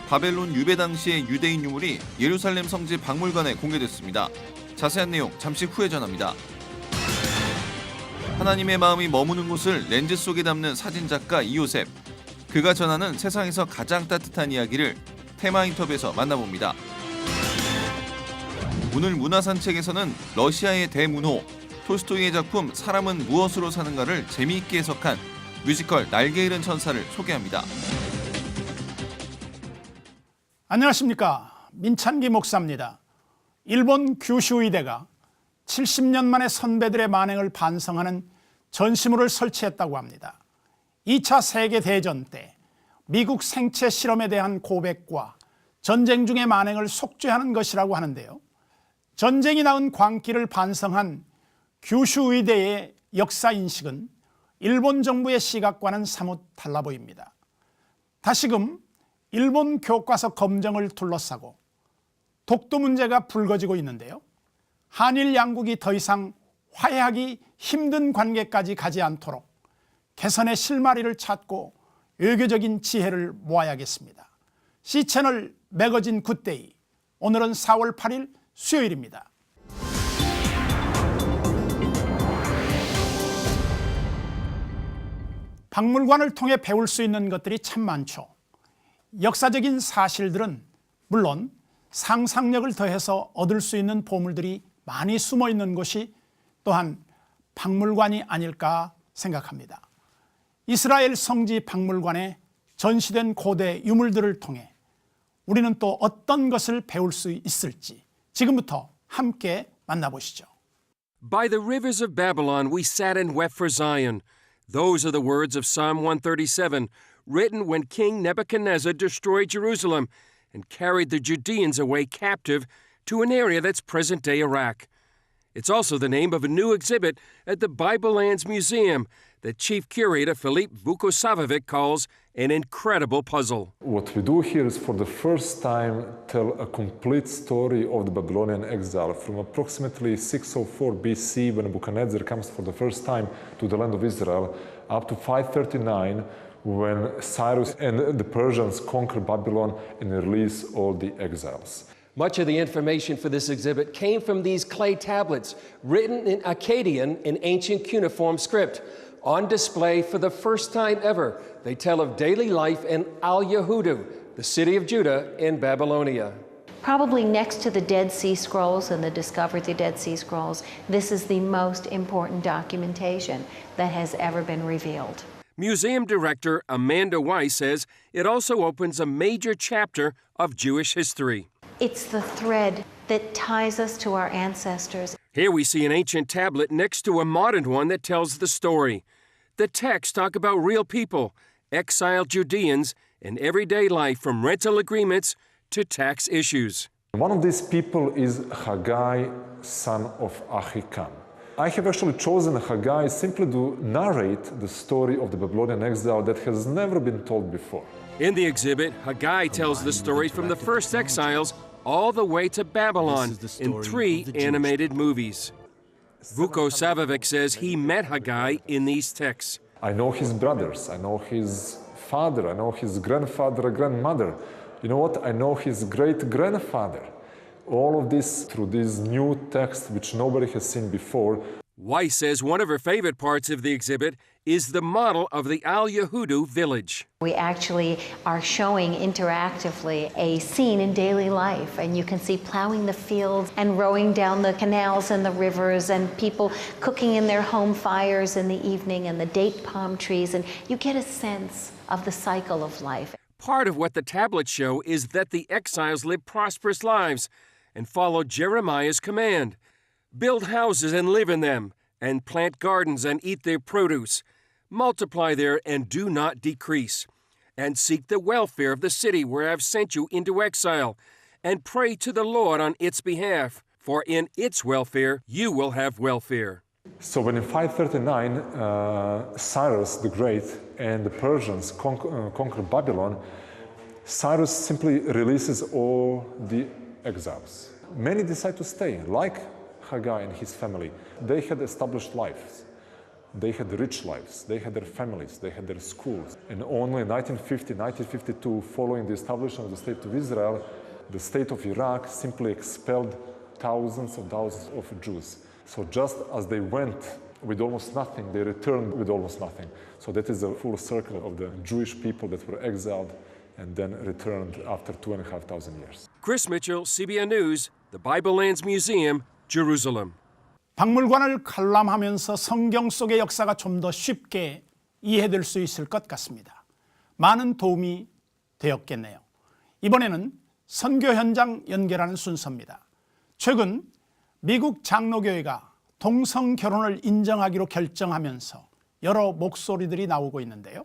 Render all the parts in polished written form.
바벨론 유배 당시의 유대인 유물이 예루살렘 성지 박물관에 공개됐습니다. 자세한 내용 잠시 후에 전합니다. 하나님의 마음이 머무는 곳을 렌즈 속에 담는 사진작가 이요셉. 그가 전하는 세상에서 가장 따뜻한 이야기를 테마 인터뷰에서 만나봅니다. 오늘 문화산책에서는 러시아의 대문호, 톨스토이의 작품 사람은 무엇으로 사는가를 재미있게 해석한 뮤지컬 날개 잃은 천사를 소개합니다. 안녕하십니까. 민찬기 목사입니다. 일본 규슈 의대가 70년 만에 선배들의 만행을 반성하는 전시물을 설치했다고 합니다. 2차 세계대전 때 미국 생체 실험에 대한 고백과 전쟁 중의 만행을 속죄하는 것이라고 하는데요. 전쟁이 낳은 광기를 반성한 규슈 의대의 역사인식은 일본 정부의 시각과는 사뭇 달라 보입니다. 다시금 일본 교과서 검정을 둘러싸고 독도 문제가 불거지고 있는데요. 한일 양국이 더 이상 화해하기 힘든 관계까지 가지 않도록 개선의 실마리를 찾고 외교적인 지혜를 모아야겠습니다. C채널 매거진 굿데이, 오늘은 4월 8일 수요일입니다. 박물관을 통해 배울 수 있는 것들이 참 많죠. 역사적인 사실들은 물론 상상력을 더해서 얻을 수 있는 보물들이 많이 숨어 있는 곳이 또한 박물관이 아닐까 생각합니다. 이스라엘 성지 박물관에 전시된 고대 유물들을 통해 우리는 또 어떤 것을 배울 수 있을지 지금부터 함께 만나보시죠. By the rivers of Babylon we sat and wept for Zion. Those are the words of Psalm 137, written when King Nebuchadnezzar destroyed Jerusalem and carried the Judeans away captive to an area that's present-day Iraq. It's also the name of a new exhibit at the Bible Lands Museum that Chief Curator Filip Vukosavovich calls an incredible puzzle. What we do here is for the first time tell a complete story of the Babylonian exile from approximately 604 BC when Nebuchadnezzar comes for the first time to the land of Israel up to 539 when Cyrus and the Persians conquer Babylon and release all the exiles. Much of the information for this exhibit came from these clay tablets written in Akkadian and ancient cuneiform script. On display for the first time ever, they tell of daily life in Al-Yahudu, the city of Judah in Babylonia. Probably next to the Dead Sea Scrolls and the discovery of the Dead Sea Scrolls, this is the most important documentation that has ever been revealed. Museum director Amanda Weiss says it also opens a major chapter of Jewish history. It's the thread that ties us to our ancestors. Here we see an ancient tablet next to a modern one that tells the story. The texts talk about real people, exiled Judeans, and everyday life from rental agreements to tax issues. One of these people is Haggai, son of Ahikam. I have actually chosen Haggai simply to narrate the story of the Babylonian exile that has never been told before. In the exhibit, Haggai tells the story from the first exiles all the way to Babylon in 3 animated movies. Vukosavovich says he met Haggai in these texts. I know his brothers, I know his father, I know his grandfather, grandmother. You know what? I know his great-grandfather. All of this through these new texts which nobody has seen before. Weiss says one of her favorite parts of the exhibit is the model of the Al-Yahudu village. We actually are showing interactively a scene in daily life, and you can see plowing the fields and rowing down the canals and the rivers and people cooking in their home fires in the evening and the date palm trees, and you get a sense of the cycle of life. Part of what the tablets show is that the exiles lived prosperous lives and followed Jeremiah's command. Build houses and live in them, and plant gardens and eat their produce. Multiply there and do not decrease. And seek the welfare of the city where I have sent you into exile, and pray to the Lord on its behalf, for in its welfare you will have welfare. So when in 539 Cyrus the Great and the Persians conquer Babylon, Cyrus simply releases all the exiles. Many decide to stay, like Haggai and his family. They had established lives. They had rich lives, they had their families, they had their schools. And only in 1950, 1952, following the establishment of the State of Israel, the state of Iraq simply expelled thousands of Jews. So just as they went with almost nothing, they returned with almost nothing. So that is a full circle of the Jewish people that were exiled and then returned after 2,500 years. Chris Mitchell, CBN News, the Bible Lands Museum, Jerusalem. 박물관을 관람하면서 성경 속의 역사가 좀 더 쉽게 이해될 수 있을 것 같습니다. 많은 도움이 되었겠네요. 이번에는 선교 현장 연결하는 순서입니다. 최근 미국 장로교회가 동성 결혼을 인정하기로 결정하면서 여러 목소리들이 나오고 있는데요.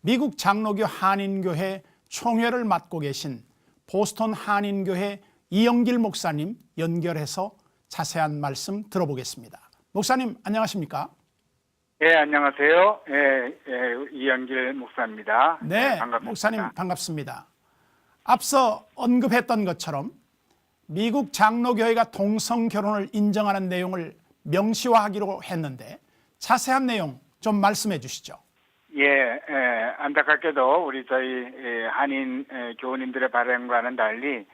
미국 장로교 한인교회 총회를 맡고 계신 보스턴 한인교회 이영길 목사님 연결해서 자세한 말씀 들어보겠습니다. 목사님 안녕하십니까? 네, 안녕하세요. 이영길 목사입니다. 네, 반갑습니다. 목사님 반갑습니다. 앞서 언급했던 것처럼 미국 장로교회가 동성 결혼을 인정하는 내용을 명시화하기로 했는데 자세한 내용 좀 말씀해 주시죠. 예, 안타깝게도 우리 저희 한인 교우님들의 바람과는 달리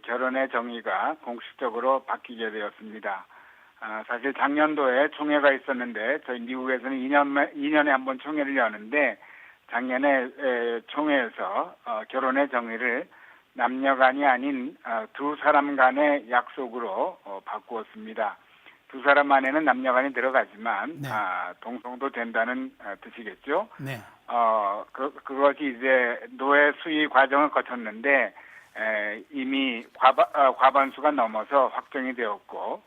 결혼의 정의가 공식적으로 바뀌게 되었습니다. 사실 작년도에 총회가 있었는데 저희 미국에서는 2년에 한 번 총회를 여는데 작년에 총회에서 결혼의 정의를 남녀간이 아닌 두 사람 간의 약속으로 바꾸었습니다. 두 사람 안에는 남녀간이 들어가지만 네. 동성도 된다는 뜻이겠죠. 네. 그것이 이제 노예 수의 과정을 거쳤는데 이미 과반수가 넘어서 확정이 되었고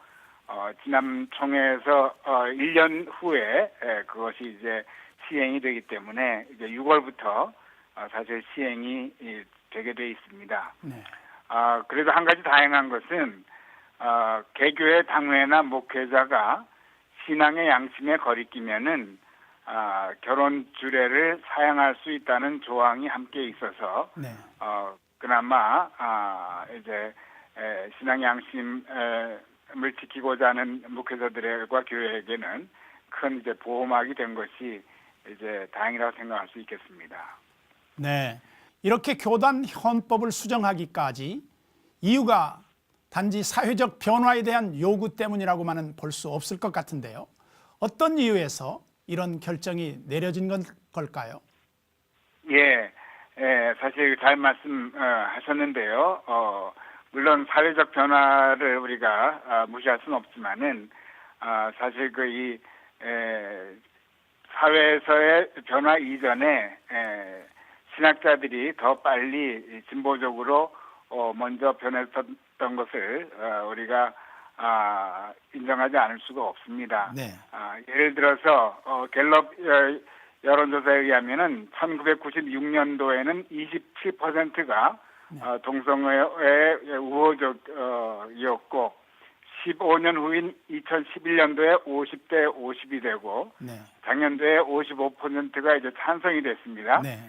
지난 총회에서 1년 후에 그것이 이제 시행이 되기 때문에 이제 6월부터 사실 시행이 되게 돼 있습니다. 네. 그래도 한 가지 다행한 것은 개교의 당회나 목회자가 신앙의 양심에 거리끼면은 결혼 주례를 사양할 수 있다는 조항이 함께 있어서 네. 그나마 이제 신앙 양심을 지키고자 하는 목회자들과 교회에게는 큰 이제 보호막이 된 것이 이제 다행이라고 생각할 수 있겠습니다. 네. 이렇게 교단 헌법을 수정하기까지 이유가 단지 사회적 변화에 대한 요구 때문이라고만은 볼 수 없을 것 같은데요. 어떤 이유에서 이런 결정이 내려진 걸까요? 예, 사실 잘 말씀하셨는데요. 물론 사회적 변화를 우리가 무시할 수는 없지만은 사실 이 사회에서의 변화 이전에 신학자들이 더 빨리 진보적으로 먼저 변했던 것을 우리가 인정하지 않을 수가 없습니다. 네. 예를 들어서 갤럽 여론조사에 의하면은 1996년도에는 27%가 동성애에 우호적이었고 15년 후인 2011년도에 50대 50이 되고 네. 작년도에 55%가 이제 찬성이 됐습니다. 네.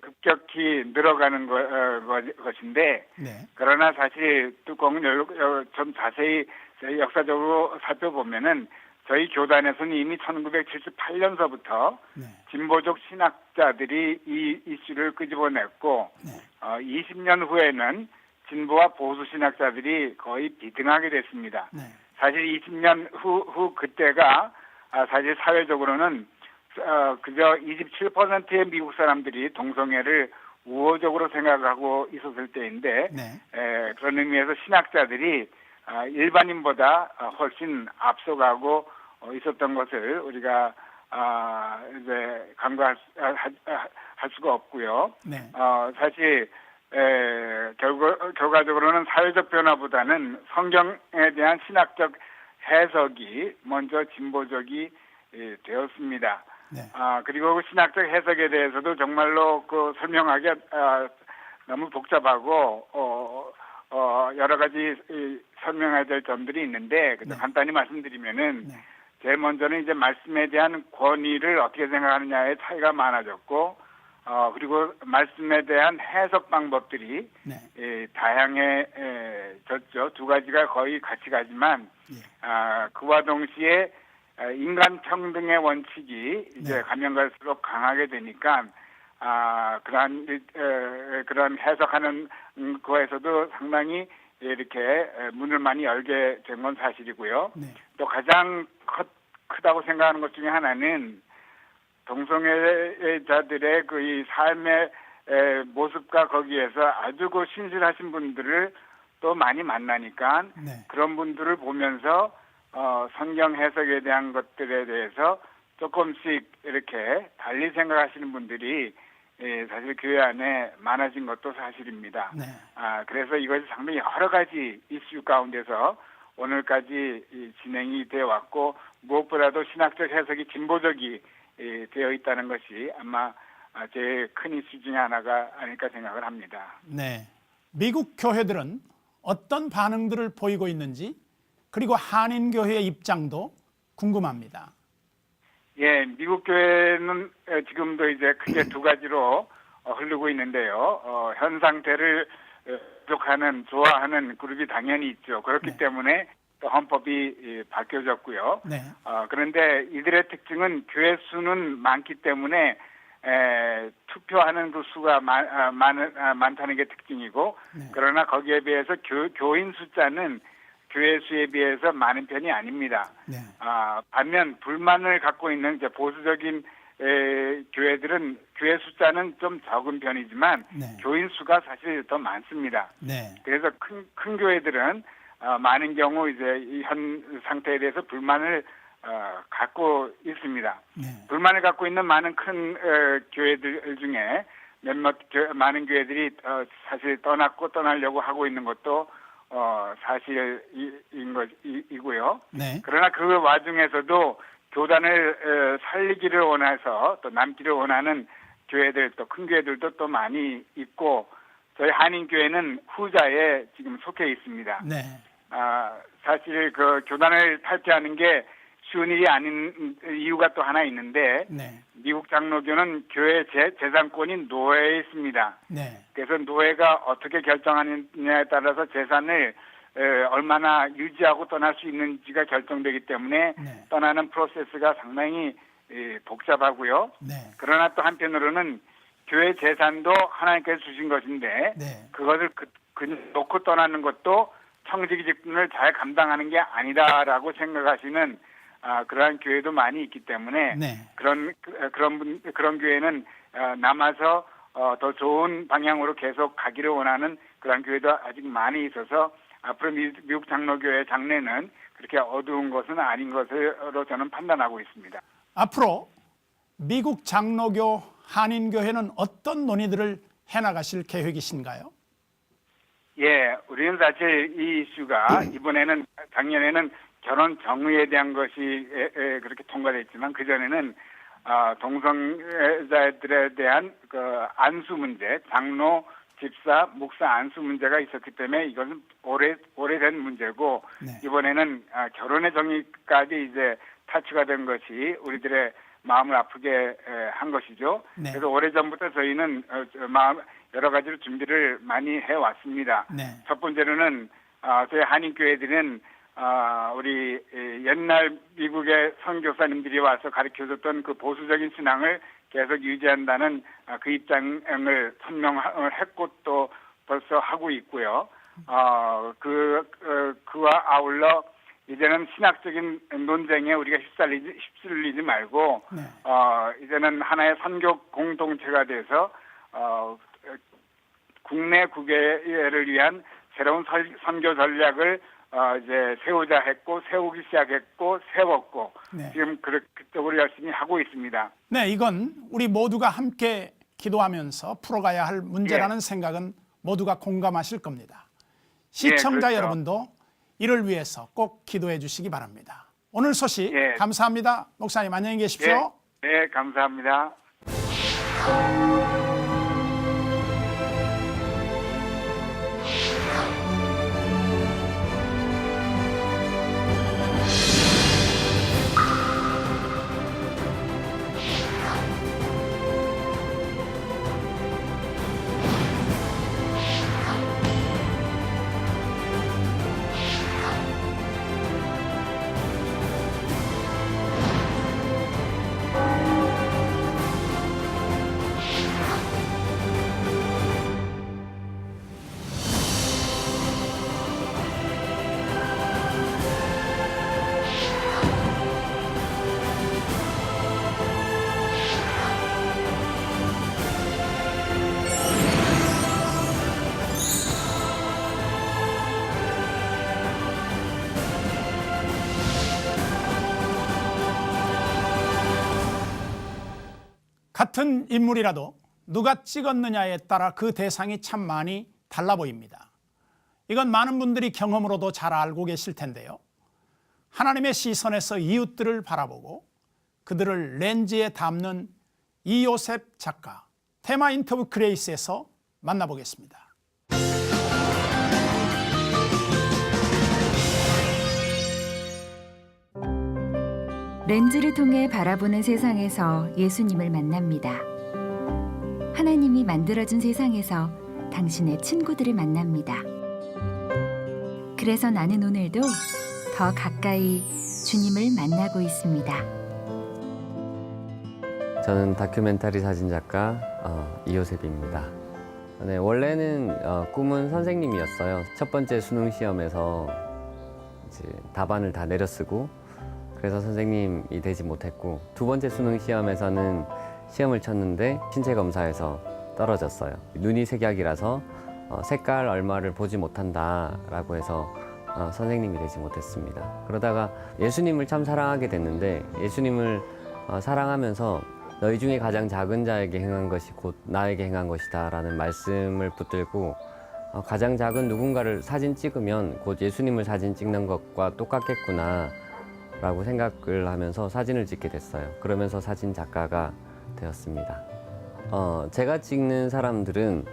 급격히 늘어가는 것인데 네. 그러나 사실 뚜껑을 좀 자세히 역사적으로 살펴보면은 저희 교단에서는 이미 1978년서부터 네. 진보적 신학자들이 이 이슈를 끄집어냈고 네. 20년 후에는 진보와 보수 신학자들이 거의 비등하게 됐습니다. 네. 사실 20년 후 그때가 사실 사회적으로는 그저 27%의 미국 사람들이 동성애를 우호적으로 생각하고 있었을 때인데 네. 그런 의미에서 신학자들이 일반인보다 훨씬 앞서가고 있었던 것을 우리가 이제 간과할 수가 없고요. 네. 사실 결과적으로는 사회적 변화보다는 성경에 대한 신학적 해석이 먼저 진보적이 되었습니다. 네. 그리고 신학적 해석에 대해서도 정말로 설명하기 너무 복잡하고 여러 가지 설명해야 될 점들이 있는데 네. 간단히 말씀드리면은 네. 제일 먼저는 이제 말씀에 대한 권위를 어떻게 생각하느냐의 차이가 많아졌고 그리고 말씀에 대한 해석 방법들이 네. 다양해졌죠. 두 가지가 거의 같이 가지만 예. 그와 동시에 인간 평등의 원칙이 이제 가면 갈수록 강하게 되니까 그런 해석하는 거에서도 상당히 이렇게 문을 많이 열게 된 건 사실이고요. 네. 또 가장 크다고 생각하는 것 중에 하나는 동성애자들의 그 이 삶의 모습과 거기에서 아주 그 신실하신 분들을 또 많이 만나니까 네. 그런 분들을 보면서 성경 해석에 대한 것들에 대해서 조금씩 이렇게 달리 생각하시는 분들이 사실 교회 안에 많아진 것도 사실입니다. 네. 그래서 이것이 상당히 여러 가지 이슈 가운데서 오늘까지 진행이 되어 왔고 무엇보다도 신학적 해석이 진보적이 되어 있다는 것이 아마 제일 큰 이슈 중에 하나가 아닐까 생각을 합니다. 네. 미국 교회들은 어떤 반응들을 보이고 있는지 그리고 한인교회의 입장도 궁금합니다. 예, 미국 교회는 지금도 이제 크게 두 가지로 흐르고 있는데요. 현 상태를 만족하는, 좋아하는 그룹이 당연히 있죠. 그렇기 네. 때문에 또 헌법이 바뀌어졌고요. 네. 그런데 이들의 특징은 교회 수는 많기 때문에 투표하는 그 수가 많다는 게 특징이고, 네. 그러나 거기에 비해서 교인 숫자는 교회 수에 비해서 많은 편이 아닙니다. 네. 반면 불만을 갖고 있는 이제 보수적인 교회들은 교회 숫자는 좀 적은 편이지만 네. 교인 수가 사실 더 많습니다. 네. 그래서 큰 교회들은 많은 경우 이제 이 현 상태에 대해서 불만을 갖고 있습니다. 네. 불만을 갖고 있는 많은 큰 교회들 중에 많은 교회들이 사실 떠나려고 하고 있는 것도 사실이고요. 네. 그러나 그 와중에서도 교단을 살리기를 원해서 또 남기를 원하는 교회들 또 큰 교회들도 또 많이 있고 저희 한인교회는 후자에 지금 속해 있습니다. 네. 사실 그 교단을 탈퇴하는 게 쉬운 일이 아닌 이유가 또 하나 있는데 네. 미국 장로교는 교회 재산권이 노예에 있습니다. 네. 그래서 노예가 어떻게 결정하느냐에 따라서 재산을 얼마나 유지하고 떠날 수 있는지가 결정되기 때문에 네. 떠나는 프로세스가 상당히 복잡하고요. 네. 그러나 또 한편으로는 교회 재산도 하나님께서 주신 것인데 네. 그것을 놓고 떠나는 것도 청지기 직분을 잘 감당하는 게 아니다라고 생각하시는 그러한 교회도 많이 있기 때문에 네. 그런 교회는 남아서 더 좋은 방향으로 계속 가기를 원하는 그런 교회도 아직 많이 있어서 앞으로 미국 장로교회 장래는 그렇게 어두운 것은 아닌 것으로 저는 판단하고 있습니다. 앞으로 미국 장로교 한인교회는 어떤 논의들을 해나가실 계획이신가요? 예, 우리는 사실 이 이슈가 이번에는 작년에는 결혼 정의에 대한 것이 그렇게 통과됐지만 그 전에는 동성애자들에 대한 그 안수 문제, 장로, 집사, 목사 안수 문제가 있었기 때문에 이것은 오래된 문제고 네. 이번에는 결혼의 정의까지 이제 타치가 된 것이 우리들의 마음을 아프게 한 것이죠. 네. 그래서 오래전부터 저희는 여러 가지로 준비를 많이 해왔습니다. 네. 첫 번째로는 저희 한인교회들은 우리 옛날 미국의 선교사님들이 와서 가르쳐줬던 그 보수적인 신앙을 계속 유지한다는 그 입장을 선명을 했고 또 벌써 하고 있고요. 그와 아울러 이제는 신학적인 논쟁에 우리가 휩쓸리지 말고 네. 이제는 하나의 선교 공동체가 돼서 국내 국외를 위한 새로운 선교 전략을 이제 세우기 시작했고 세웠고 네. 지금 그쪽으로 열심히 하고 있습니다. 네, 이건 우리 모두가 함께 기도하면서 풀어가야 할 문제라는 생각은 모두가 공감하실 겁니다. 시청자 그렇죠. 여러분도 이를 위해서 꼭 기도해 주시기 바랍니다. 오늘 소식 감사합니다. 목사님 안녕히 계십시오. 네, 감사합니다. 같은 인물이라도 누가 찍었느냐에 따라 그 대상이 참 많이 달라 보입니다. 이건 많은 분들이 경험으로도 잘 알고 계실 텐데요. 하나님의 시선에서 이웃들을 바라보고 그들을 렌즈에 담는 이요셉 작가, 테마 인터뷰 그레이스에서 만나보겠습니다. 렌즈를 통해 바라보는 세상에서 예수님을 만납니다. 하나님이 만들어준 세상에서 당신의 친구들을 만납니다. 그래서 나는 오늘도 더 가까이 주님을 만나고 있습니다. 저는 다큐멘터리 사진작가 이요셉입니다. 네, 원래는 꿈은 선생님이었어요. 첫 번째 수능 시험에서 이제 답안을 다 내려쓰고 그래서 선생님이 되지 못했고, 두 번째 수능 시험에서는 시험을 쳤는데 신체 검사에서 떨어졌어요. 눈이 색약이라서 색깔 얼마를 보지 못한다라고 해서 선생님이 되지 못했습니다. 그러다가 예수님을 참 사랑하게 됐는데, 예수님을 사랑하면서 너희 중에 가장 작은 자에게 행한 것이 곧 나에게 행한 것이다 라는 말씀을 붙들고, 가장 작은 누군가를 사진 찍으면 곧 예수님을 사진 찍는 것과 똑같겠구나 라고 생각을 하면서 사진을 찍게 됐어요. 그러면서 사진 작가가 되었습니다. 제가 찍는 사람들은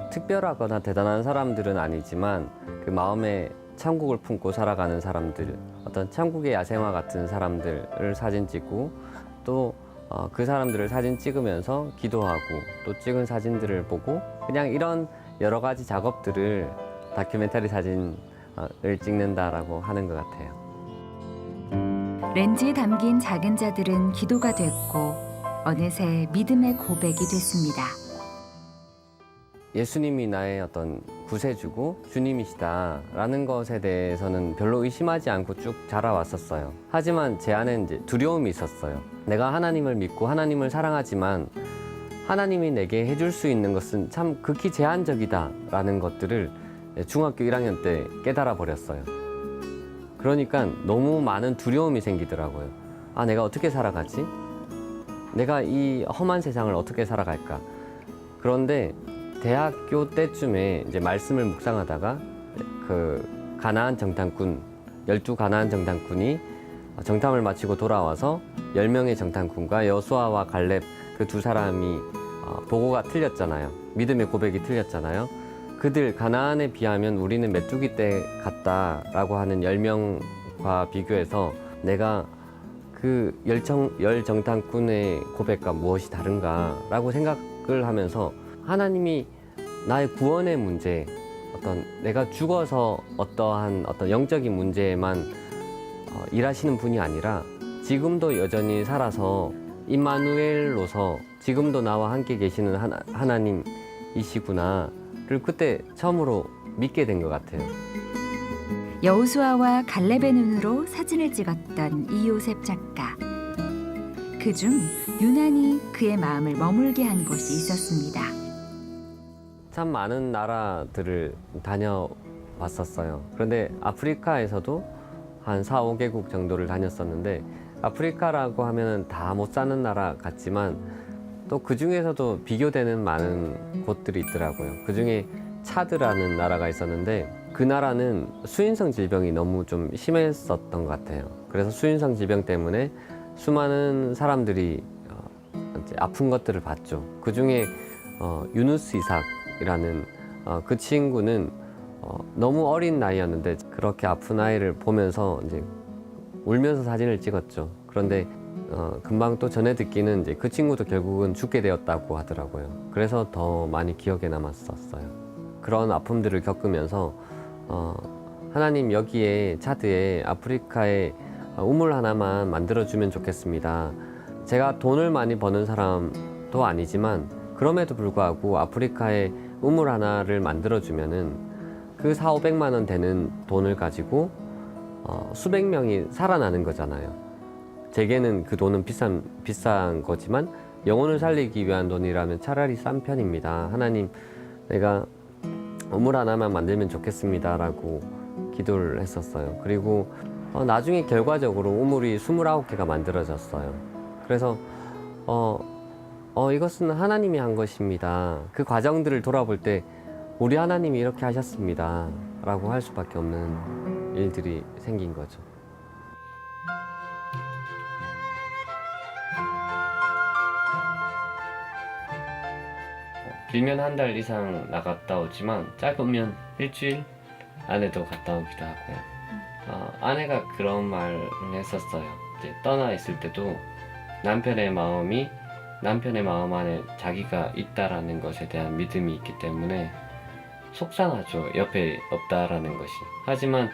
특별하거나 대단한 사람들은 아니지만 그 마음에 천국을 품고 살아가는 사람들, 어떤 천국의 야생화 같은 사람들을 사진 찍고, 또 그 사람들을 사진 찍으면서 기도하고, 또 찍은 사진들을 보고, 그냥 이런 여러 가지 작업들을 다큐멘터리 사진을 찍는다라고 하는 것 같아요. 렌즈에 담긴 작은 자들은 기도가 됐고 어느새 믿음의 고백이 됐습니다. 예수님이 나의 어떤 구세주고 주님이시다라는 것에 대해서는 별로 의심하지 않고 쭉 자라왔었어요. 하지만 제 안에 이제 두려움이 있었어요. 내가 하나님을 믿고 하나님을 사랑하지만 하나님이 내게 해줄 수 있는 것은 참 극히 제한적이다라는 것들을 중학교 1학년 때 깨달아 버렸어요. 그러니까 너무 많은 두려움이 생기더라고요. 아, 내가 어떻게 살아가지? 내가 이 험한 세상을 어떻게 살아갈까? 그런데 대학교 때쯤에 이제 말씀을 묵상하다가 그 가나안 정탐꾼, 12가나안 정탐꾼이 정탐을 마치고 돌아와서 10명의 정탐꾼과 여수아와 갈렙 그 두 사람이 보고가 틀렸잖아요. 믿음의 고백이 틀렸잖아요. 그들 가나안에 비하면 우리는 메뚜기 떼 같다라고 하는 10명과 비교해서 내가 그 열 정탐꾼의 고백과 무엇이 다른가라고 생각을 하면서 하나님이 나의 구원의 문제, 어떤 내가 죽어서 어떠한 어떤 영적인 문제에만 일하시는 분이 아니라 지금도 여전히 살아서 임마누엘로서 지금도 나와 함께 계시는 하나님이시구나를 그때 처음으로 믿게 된 것 같아요. 여호수아와 갈렙의 눈으로 사진을 찍었던 이요셉 작가. 그중 유난히 그의 마음을 머물게 한 곳이 있었습니다. 참 많은 나라들을 다녀왔었어요. 그런데 아프리카에서도 한 4, 5개국 정도를 다녔었는데, 아프리카라고 하면 다 못 사는 나라 같지만 또 그 중에서도 비교되는 많은 곳들이 있더라고요. 그 중에 차드라는 나라가 있었는데, 그 나라는 수인성 질병이 너무 좀 심했었던 것 같아요. 그래서 수인성 질병 때문에 수많은 사람들이 이제 아픈 것들을 봤죠. 그 중에 유누스 이삭이라는 그 친구는 너무 어린 나이였는데 그렇게 아픈 아이를 보면서 이제 울면서 사진을 찍었죠. 그런데 금방 또 전해 듣기는 이제 그 친구도 결국은 죽게 되었다고 하더라고요. 그래서 더 많이 기억에 남았었어요. 그런 아픔들을 겪으면서 하나님, 여기에 차드에 아프리카에 우물 하나만 만들어주면 좋겠습니다. 제가 돈을 많이 버는 사람도 아니지만 그럼에도 불구하고 아프리카에 우물 하나를 만들어주면은 그 4, 500만 원 되는 돈을 가지고 수백 명이 살아나는 거잖아요. 제게는 그 돈은 비싼 거지만 영혼을 살리기 위한 돈이라면 차라리 싼 편입니다. 하나님, 내가 우물 하나만 만들면 좋겠습니다 라고 기도를 했었어요. 그리고 나중에 결과적으로 우물이 29개가 만들어졌어요. 그래서 이것은 하나님이 한 것입니다. 그 과정들을 돌아볼 때 우리 하나님이 이렇게 하셨습니다. 라고 할 수밖에 없는 일들이 생긴 거죠. 길면 한 달 이상 나갔다 오지만 짧으면 일주일 안에도 갔다 오기도 하고요. 아내가 그런 말을 했었어요. 이제 떠나 있을 때도 남편의 마음 안에 자기가 있다라는 것에 대한 믿음이 있기 때문에 속상하죠. 옆에 없다라는 것이. 하지만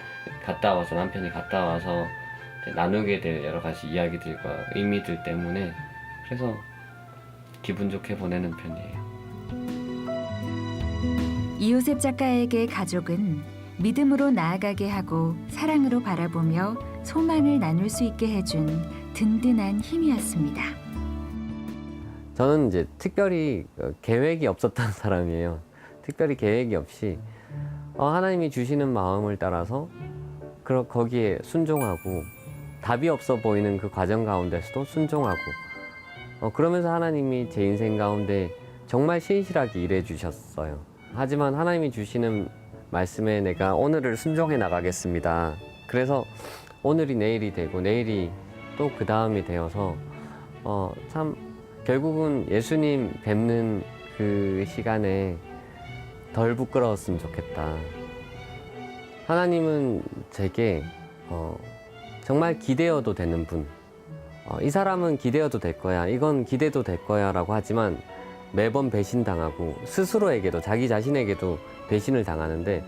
남편이 갔다 와서 나누게 될 여러 가지 이야기들과 의미들 때문에 그래서 기분 좋게 보내는 편이에요. 이요셉 작가에게 가족은 믿음으로 나아가게 하고 사랑으로 바라보며 소망을 나눌 수 있게 해준 든든한 힘이었습니다. 저는 이제 특별히 계획이 없었던 사람이에요. 특별히 계획이 없이 하나님이 주시는 마음을 따라서 거기에 순종하고 답이 없어 보이는 그 과정 가운데서도 순종하고 그러면서 하나님이 제 인생 가운데 정말 신실하게 일해 주셨어요. 하지만 하나님이 주시는 말씀에 내가 오늘을 순종해 나가겠습니다. 그래서 오늘이 내일이 되고 내일이 또 그 다음이 되어서 참 결국은 예수님 뵙는 그 시간에 덜 부끄러웠으면 좋겠다. 하나님은 제게 정말 기대어도 되는 분. 이 사람은 기대어도 될 거야. 이건 기대도 될 거야 라고 하지만 매번 배신당하고 스스로에게도 자기 자신에게도 배신을 당하는데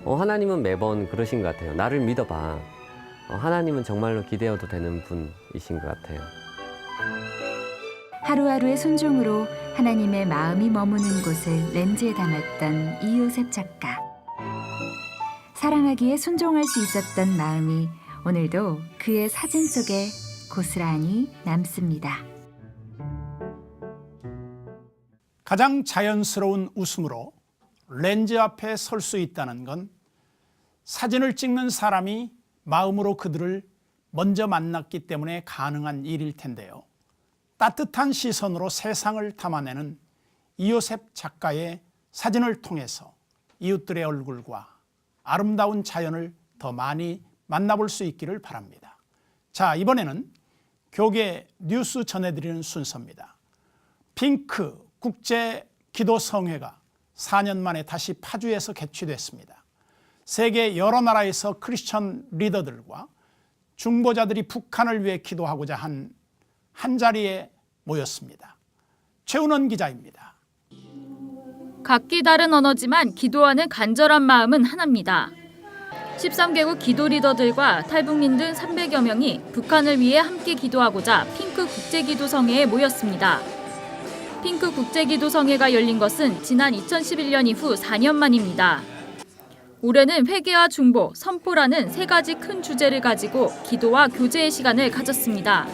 하나님은 매번 그러신 것 같아요. 나를 믿어봐. 하나님은 정말로 기대어도 되는 분이신 것 같아요. 하루하루의 순종으로 하나님의 마음이 머무는 곳을 렌즈에 담았던 이요셉 작가. 사랑하기에 순종할 수 있었던 마음이 오늘도 그의 사진 속에 고스란히 남습니다. 가장 자연스러운 웃음으로 렌즈 앞에 설 수 있다는 건 사진을 찍는 사람이 마음으로 그들을 먼저 만났기 때문에 가능한 일일 텐데요. 따뜻한 시선으로 세상을 담아내는 이요셉 작가의 사진을 통해서 이웃들의 얼굴과 아름다운 자연을 더 많이 만나볼 수 있기를 바랍니다. 자, 이번에는 교계 뉴스 전해드리는 순서입니다. 핑크 국제 기도성회가 4년 만에 다시 파주에서 개최됐습니다. 세계 여러 나라에서 크리스천 리더들과 중보자들이 북한을 위해 기도하고자 한 자리에 모였습니다. 최은원 기자입니다. 각기 다른 언어지만 기도하는 간절한 마음은 하나입니다. 13개국 기도 리더들과 탈북민 등 300여 명이 북한을 위해 함께 기도하고자 핑크 국제기도성회에 모였습니다. 핑크 국제기도성회가 열린 것은 지난 2011년 이후 4년 만입니다. 올해는 회개와 중보, 선포라는 세 가지 큰 주제를 가지고 기도와 교제의 시간을 가졌습니다.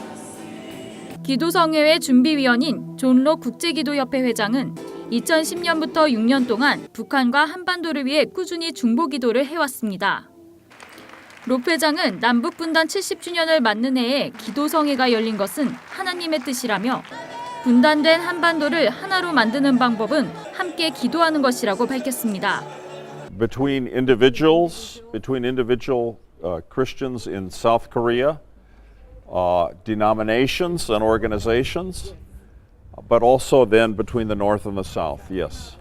기도성회의 준비위원인 존로 국제기도협회 회장은 2010년부터 6년 동안 북한과 한반도를 위해 꾸준히 중보 기도를 해왔습니다. 로 회장은 남북분단 70주년을 맞는 해에 기도성회가 열린 것은 하나님의 뜻이라며 분단된 한반도를 하나로 만드는 방법은 함께 기도하는 것이라고 밝혔습니다. Between individual Christians in South Korea, denominations and organizations, but also then between the North and the South, yes.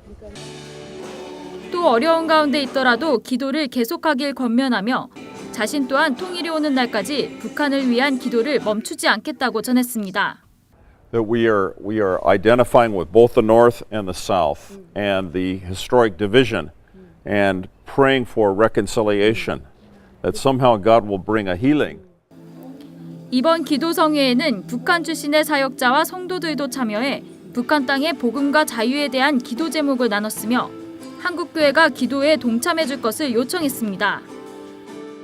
또 어려운 가운데 있더라도 기도를 계속하길 권면하며 자신 또한 통일이 오는 날까지 북한을 위한 기도를 멈추지 않겠다고 전했습니다. That we are identifying with both the North and the South and the historic division and praying for reconciliation, that somehow God will bring a healing. 이번 기도성회에는 북한 출신의 사역자와 성도들도 참여해 북한 땅의 복음과 자유에 대한 기도 제목을 나눴으며 한국교회가 기도에 동참해 줄 것을 요청했습니다.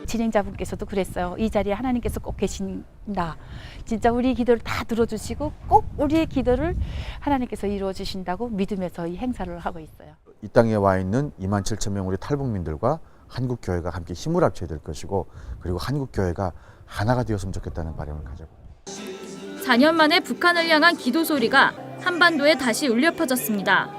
진행자분께서도 그랬어요. 이 자리에 하나님께서 꼭 계신다. 진짜 우리 기도를 다 들어주시고 꼭 우리의 기도를 하나님께서 이루어주신다고 믿으면서 이 행사를 하고 있어요. 이 땅에 와 있는 27,000명 우리 탈북민들과 한국교회가 함께 힘을 합쳐야 될 것이고 그리고 한국교회가 하나가 되었으면 좋겠다는 바람을 가지고 4년 만에 북한을 향한 기도 소리가 한반도에 다시 울려 퍼졌습니다.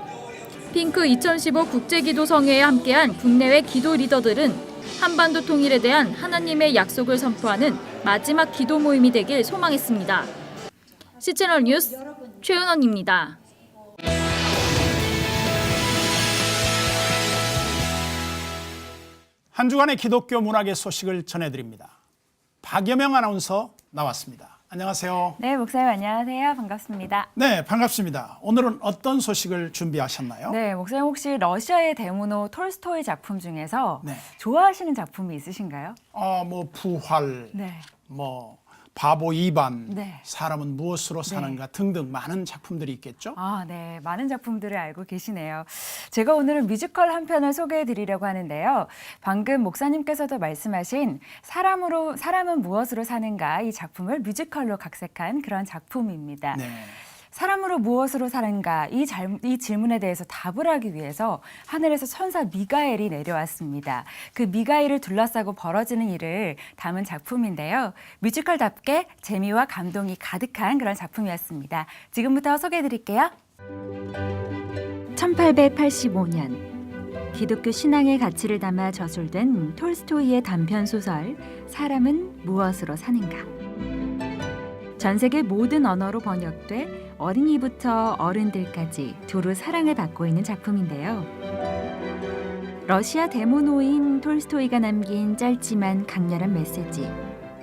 핑크 2015 국제기도성회에 함께한 국내외 기도 리더들은 한반도 통일에 대한 하나님의 약속을 선포하는 마지막 기도 모임이 되길 소망했습니다. C채널 뉴스 최은원입니다. 한 주간의 기독교 문학의 소식을 전해드립니다. 박여명 아나운서 나왔습니다. 안녕하세요. 네, 목사님 안녕하세요. 반갑습니다. 네, 반갑습니다. 오늘은 어떤 소식을 준비하셨나요? 네, 목사님 혹시 러시아의 대문호 톨스토이 작품 중에서 네. 좋아하시는 작품이 있으신가요? 뭐 부활, 네. 뭐 바보 2반, 네. 사람은 무엇으로 사는가 등등 많은 작품들이 있겠죠? 네. 많은 작품들을 알고 계시네요. 제가 오늘은 뮤지컬 한 편을 소개해 드리려고 하는데요. 방금 목사님께서도 말씀하신 사람은 무엇으로 사는가 이 작품을 뮤지컬로 각색한 그런 작품입니다. 네. 사람으로 무엇으로 사는가 이 질문에 대해서 답을 하기 위해서 하늘에서 천사 미가엘이 내려왔습니다. 그 미가엘을 둘러싸고 벌어지는 일을 담은 작품인데요. 뮤지컬답게 재미와 감동이 가득한 그런 작품이었습니다. 지금부터 소개해 드릴게요. 1885년 기독교 신앙의 가치를 담아 저술된 톨스토이의 단편 소설 사람은 무엇으로 사는가. 전 세계 모든 언어로 번역돼 어린이부터 어른들까지 두루 사랑을 받고 있는 작품인데요. 러시아 대문호인 톨스토이가 남긴 짧지만 강렬한 메시지.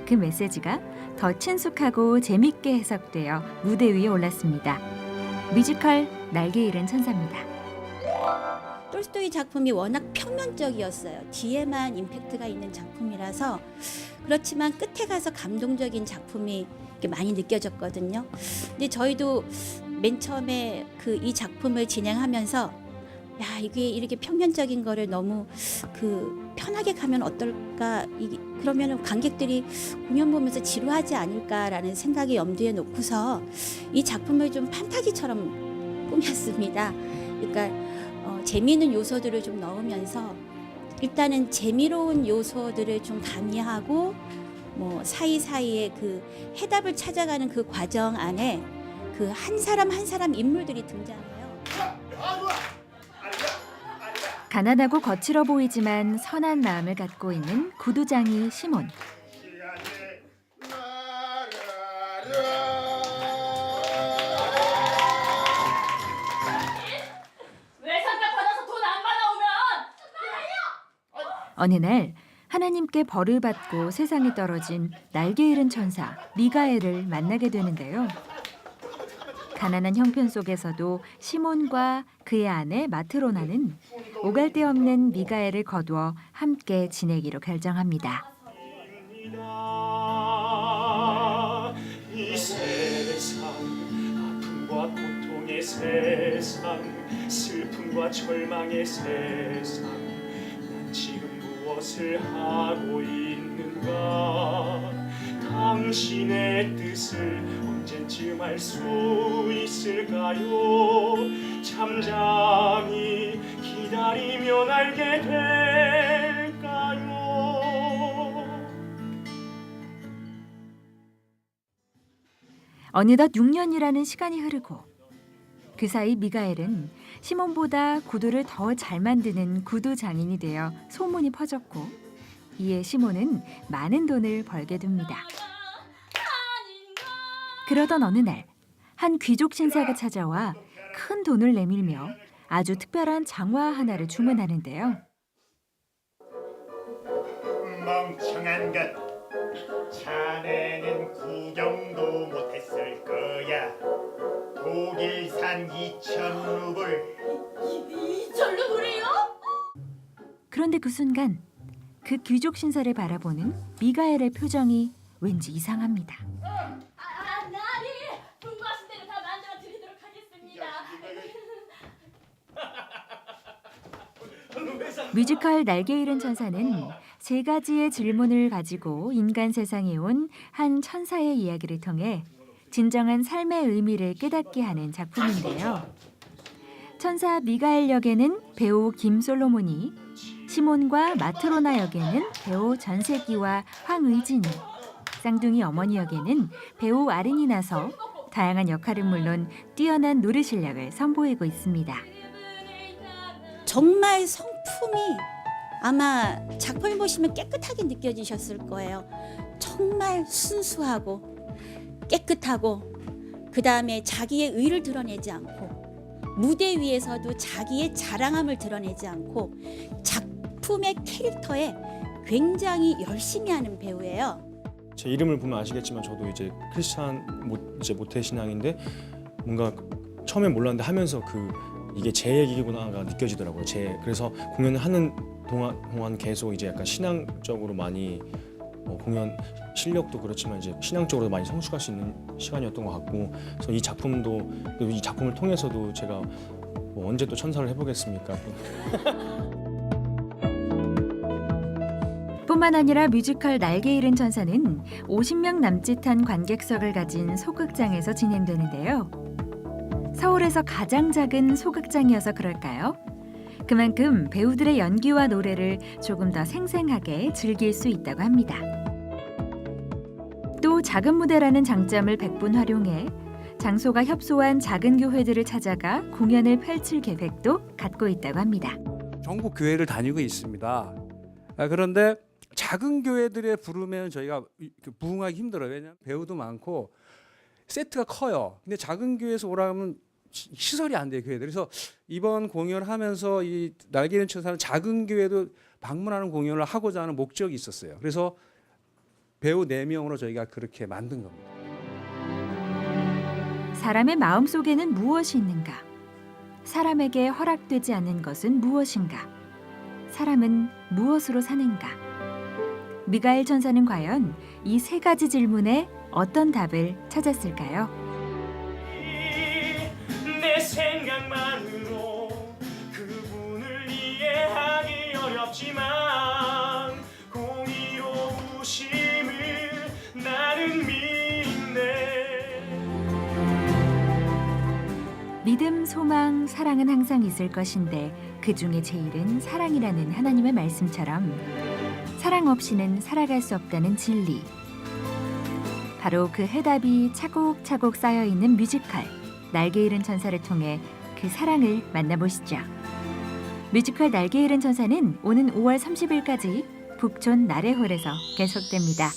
그 메시지가 더 친숙하고 재밌게 해석되어 무대 위에 올랐습니다. 뮤지컬 날개 잃은 천사입니다. 톨스토이 작품이 워낙 평면적이었어요. 뒤에만 임팩트가 있는 작품이라서 그렇지만 끝에 가서 감동적인 작품이 많이 느껴졌거든요. 근데 저희도 맨 처음에 이 작품을 진행하면서 이게 이렇게 평면적인 거를 너무 편하게 가면 어떨까? 그러면 관객들이 공연 보면서 지루하지 않을까라는 생각이 염두에 놓고서 이 작품을 좀 판타지처럼 꾸몄습니다. 그러니까 재미있는 요소들을 좀 넣으면서 일단은 재미로운 요소들을 좀 가미하고 사이사이에 해답을 찾아가는 그 과정 안에 한 사람 한 사람 인물들이 등장해요. 가난하고 거칠어 보이지만 선한 마음을 갖고 있는 구두장이 시몬. 외상값 받아서 돈 안 받아오면 어느 날 하나님께 벌을 받고 세상에 떨어진 날개 잃은 천사 미가엘을 만나게 되는데요. 가난한 형편 속에서도 시몬과 그의 아내 마트로나는 오갈 데 없는 미가엘을 거두어 함께 지내기로 결정합니다. 이 세상 아픔과 고통의 세상 슬픔과 절망의 세상 난 지금 무엇을 하고 있는가 당신의 뜻을 언제쯤 알 수 있을까요 잠잠히 기다리면 알게 될까요 어느덧 6년이라는 시간이 흐르고 그 사이 미가엘은 시몬보다 구두를 더 잘 만드는 구두 장인이 되어 소문이 퍼졌고 이에 시몬은 많은 돈을 벌게 됩니다. 그러던 어느 날 한 귀족 신사가 찾아와 큰 돈을 내밀며 아주 특별한 장화 하나를 주문하는데요. 멍청한 것 자네는 구경도 못했을 거야 독일산 2,000루블 2,000루블이요? 그런데 그 순간 그 귀족 신사를 바라보는 미가엘의 표정이 왠지 이상합니다. 나리 궁금하신 대로 다 만들어 드리도록 하겠습니다. 뮤지컬 날개 잃은 천사는 세 가지의 질문을 가지고 인간 세상에 온 한 천사의 이야기를 통해 진정한 삶의 의미를 깨닫게 하는 작품인데요. 천사 미가엘 역에는 배우 김솔로몬이, 시몬과 마트로나 역에는 배우 전세기와 황의진이, 쌍둥이 어머니 역에는 배우 아린이 나서 다양한 역할은 물론 뛰어난 노래 실력을 선보이고 있습니다. 정말 성품이 아마 작품을 보시면 깨끗하게 느껴지셨을 거예요. 정말 순수하고 깨끗하고 그 다음에 자기의 의를 드러내지 않고 무대 위에서도 자기의 자랑함을 드러내지 않고 작품의 캐릭터에 굉장히 열심히 하는 배우예요. 제 이름을 보면 아시겠지만 저도 이제 크리스찬 모태 신앙인데 뭔가 처음에 몰랐는데 하면서 이게 제 얘기구나가 느껴지더라고요. 그래서 공연을 하는 동안 계속 이제 약간 신앙적으로 많이 공연 실력도 그렇지만 이제 신앙적으로 많이 성숙할 수 있는 시간이었던 것 같고, 그래서 이 작품을 통해서도 제가 언제 또 천사를 해보겠습니까? 뿐만 아니라 뮤지컬 날개 잃은 천사는 50명 남짓한 관객석을 가진 소극장에서 진행되는데요. 서울에서 가장 작은 소극장이어서 그럴까요? 그만큼 배우들의 연기와 노래를 조금 더 생생하게 즐길 수 있다고 합니다. 또 작은 무대라는 장점을 백분 활용해 장소가 협소한 작은 교회들을 찾아가 공연을 펼칠 계획도 갖고 있다고 합니다. 전국 교회를 다니고 있습니다. 그런데 작은 교회들에 부르면 저희가 부응하기 힘들어요. 왜냐하면 배우도 많고 세트가 커요. 근데 작은 교회에서 오라면 시설이 안 돼요, 교회들. 그래서 이번 공연을 하면서 이 날개 잃은 천사는 작은 교회도 방문하는 공연을 하고자 하는 목적이 있었어요. 그래서 배우 4명으로 저희가 그렇게 만든 겁니다. 사람의 마음속에는 무엇이 있는가? 사람에게 허락되지 않는 것은 무엇인가? 사람은 무엇으로 사는가? 미가엘 천사는 과연 이 3가지 질문에 어떤 답을 찾았을까요? 내 생각만으로 그분을 이해하기 어렵지만 공의로우심을 나는 믿네. 믿음, 소망, 사랑은 항상 있을 것인데 그 중에 제일은 사랑이라는 하나님의 말씀처럼 사랑 없이는 살아갈 수 없다는 진리. 바로 그 해답이 차곡차곡 쌓여있는 뮤지컬 날개 잃은 천사를 통해 그 사랑을 만나보시죠. 뮤지컬 날개 잃은 천사는 오는 5월 30일까지 북촌 나래홀에서 계속됩니다.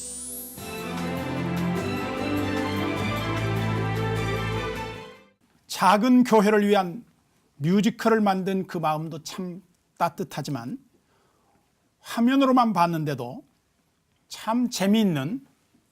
작은 교회를 위한 뮤지컬을 만든 그 마음도 참 따뜻하지만 화면으로만 봤는데도 참 재미있는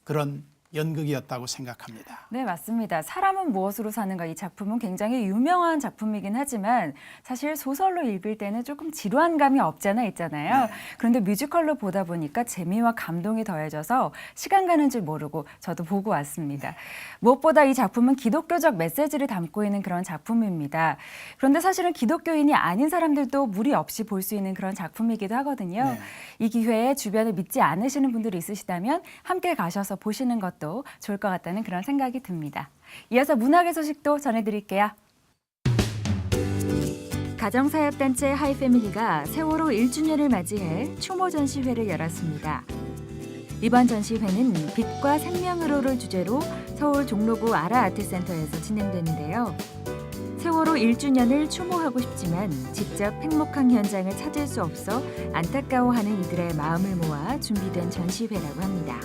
그런 연극이었다고 생각합니다. 네, 맞습니다. 사람은 무엇으로 사는가 이 작품은 굉장히 유명한 작품이긴 하지만 사실 소설로 읽을 때는 조금 지루한 감이 없잖아 있잖아요. 네. 그런데 뮤지컬로 보다 보니까 재미와 감동이 더해져서 시간 가는 줄 모르고 저도 보고 왔습니다. 무엇보다 이 작품은 기독교적 메시지를 담고 있는 그런 작품입니다. 그런데 사실은 기독교인이 아닌 사람들도 무리 없이 볼 수 있는 그런 작품이기도 하거든요. 네. 이 기회에 주변에 믿지 않으시는 분들이 있으시다면 함께 가셔서 보시는 것도 좋을 것 같다는 그런 생각이 듭니다. 이어서 문학의 소식도 전해드릴게요. 가정사역단체 하이패밀리가 세월호 1주년을 맞이해 추모 전시회를 열었습니다. 이번 전시회는 빛과 생명으로를 주제로 서울 종로구 아라아트센터에서 진행되는데요. 세월호 1주년을 추모하고 싶지만 직접 행복한 현장을 찾을 수 없어 안타까워하는 이들의 마음을 모아 준비된 전시회라고 합니다.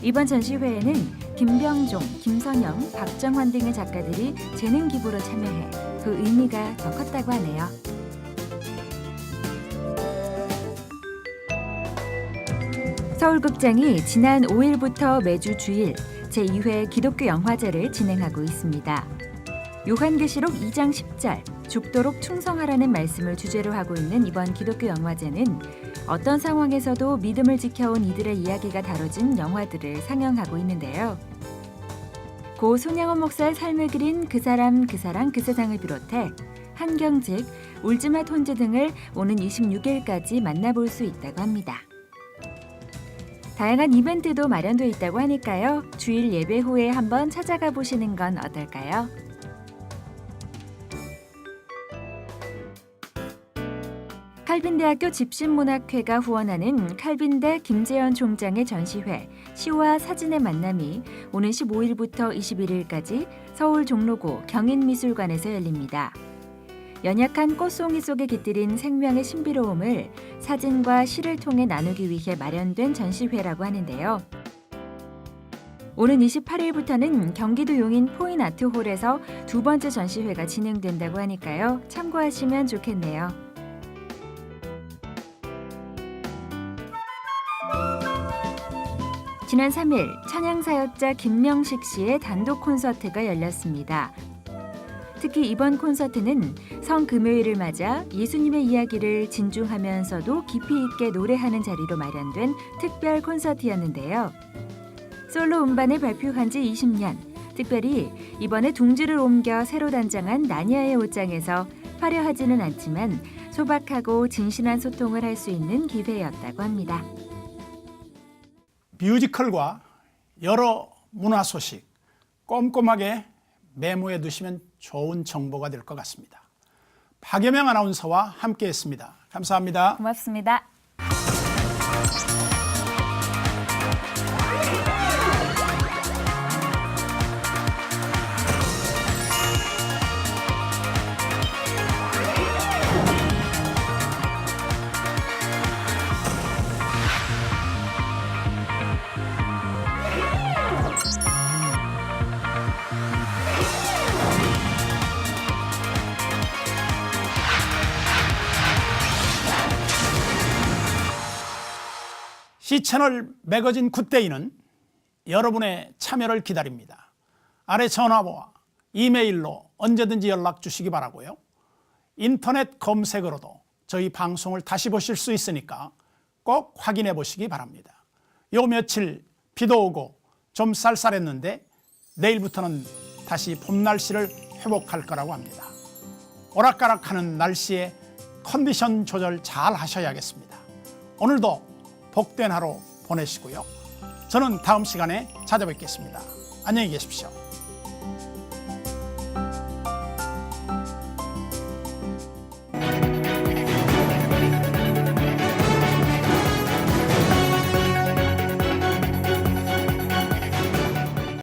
이번 전시회에는 김병종, 김선영, 박정환 등의 작가들이 재능 기부로 참여해 그 의미가 더 컸다고 하네요. 서울극장이 지난 5일부터 매주 주일 제2회 기독교 영화제를 진행하고 있습니다. 요한계시록 2장 10절 죽도록 충성하라는 말씀을 주제로 하고 있는 이번 기독교 영화제는 어떤 상황에서도 믿음을 지켜온 이들의 이야기가 다뤄진 영화들을 상영하고 있는데요. 고 손양원 목사의 삶을 그린 그 사람, 그 사랑, 그 세상을 비롯해 한경직, 울지맛 혼주 등을 오는 26일까지 만나볼 수 있다고 합니다. 다양한 이벤트도 마련돼 있다고 하니까요. 주일 예배 후에 한번 찾아가 보시는 건 어떨까요? 칼빈대학교 집신문학회가 후원하는 칼빈대 김재현 총장의 전시회 시와 사진의 만남이 오는 15일부터 21일까지 서울 종로구 경인미술관에서 열립니다. 연약한 꽃송이 속에 깃들인 생명의 신비로움을 사진과 시를 통해 나누기 위해 마련된 전시회라고 하는데요. 오는 28일부터는 경기도 용인 포인아트홀에서 두 번째 전시회가 진행된다고 하니까요. 참고하시면 좋겠네요. 지난 3일 찬양사역자 김명식 씨의 단독 콘서트가 열렸습니다. 특히 이번 콘서트는 성금요일을 맞아 예수님의 이야기를 진중하면서도 깊이 있게 노래하는 자리로 마련된 특별 콘서트였는데요. 솔로 음반을 발표한 지 20년, 특별히 이번에 둥지를 옮겨 새로 단장한 나니아의 옷장에서 화려하지는 않지만 소박하고 진실한 소통을 할 수 있는 기회였다고 합니다. 뮤지컬과 여러 문화 소식 꼼꼼하게 메모해 두시면 좋은 정보가 될 것 같습니다. 박여명 아나운서와 함께했습니다. 감사합니다. 고맙습니다. C채널 매거진 굿데이는 여러분의 참여를 기다립니다. 아래 전화번호와 이메일로 언제든지 연락 주시기 바라고요. 인터넷 검색으로도 저희 방송을 다시 보실 수 있으니까 꼭 확인해 보시기 바랍니다. 요 며칠 비도 오고 좀 쌀쌀했는데 내일부터는 다시 봄 날씨를 회복할 거라고 합니다. 오락가락하는 날씨에 컨디션 조절 잘 하셔야겠습니다. 오늘도 복된 하루 보내시고요. 저는 다음 시간에 찾아뵙겠습니다. 안녕히 계십시오.